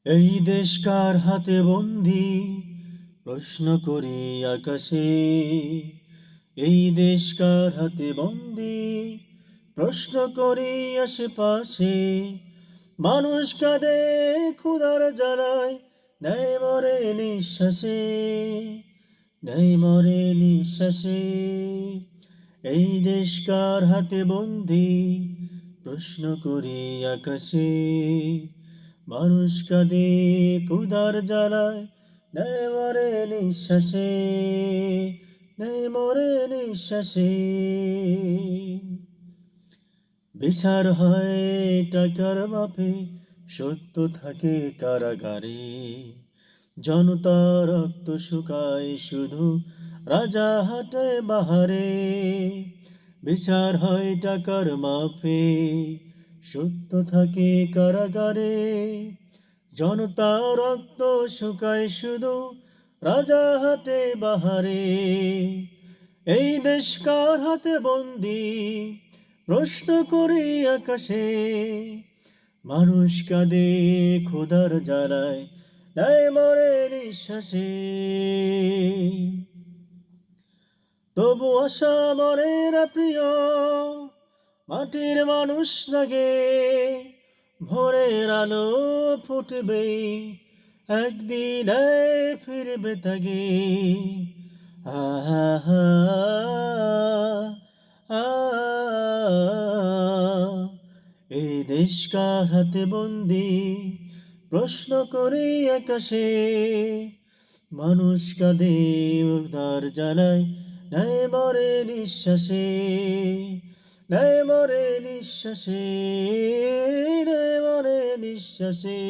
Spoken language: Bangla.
এই দেশ কার হাতে বন্দি, প্রশ্ন করি আকাশে। এই দেশ কার হাতে বন্দি, প্রশ্ন করি আশেপাশে। মানুষ কাঁদে ক্ষুধার জ্বালায়, নেয় মরে নিঃশ্বাসে, নেয় মরে নিঃশ্বাসে। এই দেশ কার হাতে বন্দি, প্রশ্ন করি আকাশে। মানুষ কাঁদে ক্ষুধার জ্বালায়, নেয় মরে নিঃশ্বাসে, নেয় মরে নিঃশ্বাসে। বিচার হয় টাকার মাপে, সত্য থাকে কারাগারে। জনতা রক্ত শুকায় শুধু, রাজা হাটে বাহারে। বিচার হয় টাকার মাপে, সত্য থাকে কারাগারে। জনতা রক্ত শুকায় শুধু, রাজা হাটে বাহারে। এই দেশ কার হাতে বন্দি, প্রশ্ন করি আকাশে। মানুষ কাঁদে ক্ষুধার জ্বালায়, নেয় মরে নিঃশ্বাসে। তবু আশা মরে না প্রিয়, মাটির মানুষ লাগে। ভোরের আলো ফুটবে, একদিন ফিরবে তাগে। আহা, এই দেশ কার হাতে বন্দি, প্রশ্ন করি আকাশে। মানুষ কাঁদে উদার জ্বালায়, নেয় মরে নিঃশ্বাসে, নেয় মরে নিঃশ্বাসে, নেয় মরে নিঃশ্বাসে।